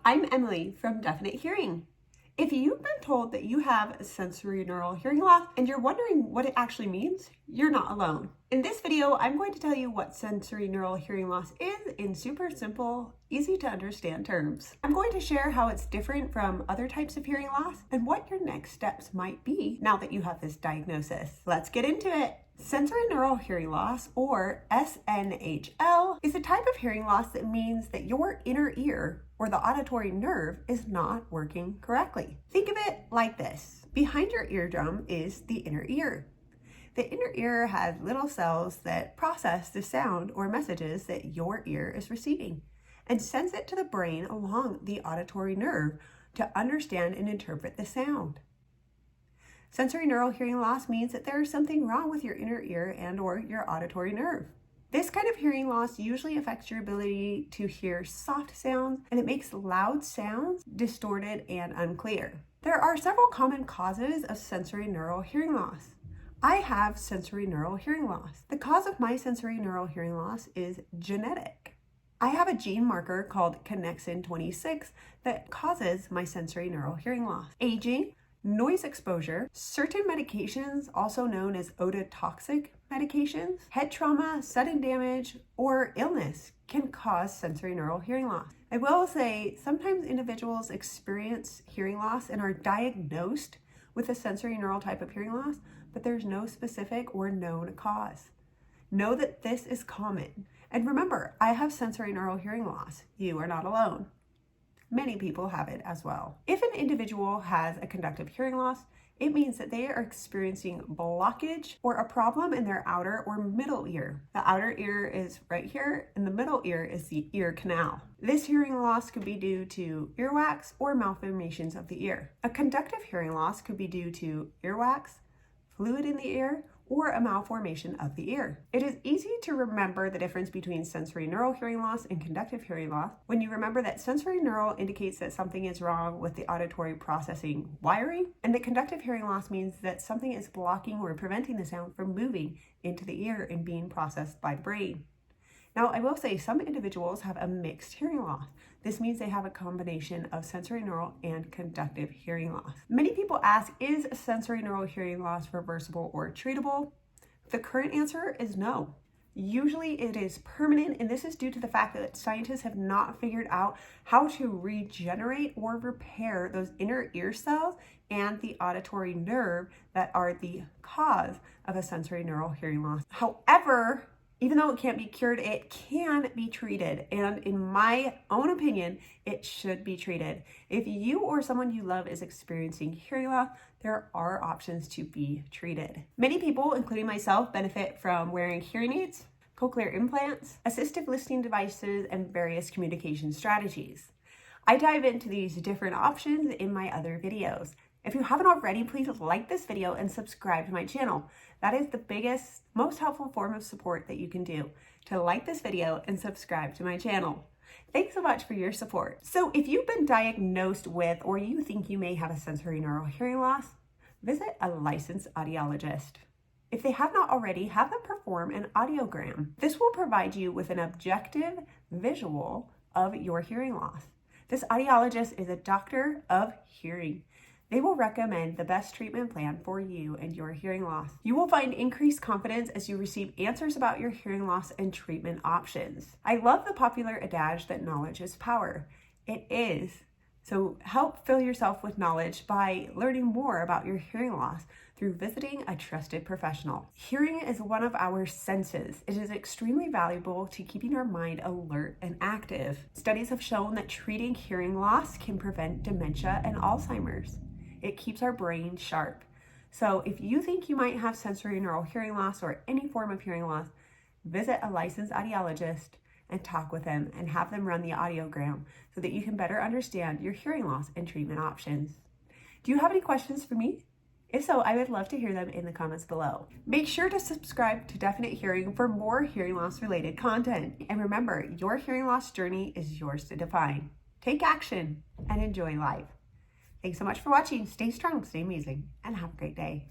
I'm Emily from Definite Hearing. If you've been told that you have sensorineural hearing loss and you're wondering what it actually means, you're not alone. In this video, I'm going to tell you what sensorineural hearing loss is in super simple, easy to understand terms. I'm going to share how it's different from other types of hearing loss and what your next steps might be now that you have this diagnosis. Let's get into it. Sensorineural hearing loss, or SNHL, is a type of hearing loss that means that your inner ear, or the auditory nerve, is not working correctly. Think of it like this. Behind your eardrum is the inner ear. The inner ear has little cells that process the sound or messages that your ear is receiving and sends it to the brain along the auditory nerve to understand and interpret the sound. Sensorineural hearing loss means that there is something wrong with your inner ear and or your auditory nerve. This kind of hearing loss usually affects your ability to hear soft sounds, and it makes loud sounds distorted and unclear. There are several common causes of sensorineural hearing loss. I have sensorineural hearing loss. The cause of my sensorineural hearing loss is genetic. I have a gene marker called connexin 26 that causes my sensorineural hearing loss. Aging, noise exposure, certain medications, also known as ototoxic medications, head trauma, sudden damage, or illness can cause sensorineural hearing loss. I will say sometimes individuals experience hearing loss and are diagnosed with a sensorineural type of hearing loss, but there's no specific or known cause. Know that this is common. And remember, I have sensorineural hearing loss. You are not alone. Many people have it as well. If an individual has a conductive hearing loss, it means that they are experiencing blockage or a problem in their outer or middle ear. The outer ear is right here, and the middle ear is the ear canal. This hearing loss could be due to earwax or malformations of the ear. A conductive hearing loss could be due to earwax, fluid in the ear, or a malformation of the ear. It is easy to remember the difference between sensorineural hearing loss and conductive hearing loss when you remember that sensorineural indicates that something is wrong with the auditory processing wiring, and that conductive hearing loss means that something is blocking or preventing the sound from moving into the ear and being processed by the brain. Now, I will say some individuals have a mixed hearing loss. This means they have a combination of sensorineural and conductive hearing loss. Many people ask, is sensorineural hearing loss reversible or treatable? The current answer is no. Usually it is permanent, and this is due to the fact that scientists have not figured out how to regenerate or repair those inner ear cells and the auditory nerve that are the cause of a sensorineural hearing loss. However, even though it can't be cured, it can be treated. And in my own opinion, it should be treated. If you or someone you love is experiencing hearing loss, there are options to be treated. Many people, including myself, benefit from wearing hearing aids, cochlear implants, assistive listening devices, and various communication strategies. I dive into these different options in my other videos. If you haven't already, please like this video and subscribe to my channel. That is the biggest, most helpful form of support that you can do, to like this video and subscribe to my channel. Thanks so much for your support. So if you've been diagnosed with, or you think you may have a sensorineural hearing loss, visit a licensed audiologist. If they have not already, have them perform an audiogram. This will provide you with an objective visual of your hearing loss. This audiologist is a doctor of hearing. They will recommend the best treatment plan for you and your hearing loss. You will find increased confidence as you receive answers about your hearing loss and treatment options. I love the popular adage that knowledge is power. It is. So help fill yourself with knowledge by learning more about your hearing loss through visiting a trusted professional. Hearing is one of our senses. It is extremely valuable to keeping our mind alert and active. Studies have shown that treating hearing loss can prevent dementia and Alzheimer's. It keeps our brain sharp. So if you think you might have sensorineural hearing loss or any form of hearing loss, visit a licensed audiologist and talk with them and have them run the audiogram so that you can better understand your hearing loss and treatment options. Do you have any questions for me? If so, I would love to hear them in the comments below. Make sure to subscribe to Definite Hearing for more hearing loss related content. And remember, your hearing loss journey is yours to define. Take action and enjoy life. Thanks so much for watching. Stay strong, stay amazing, and have a great day.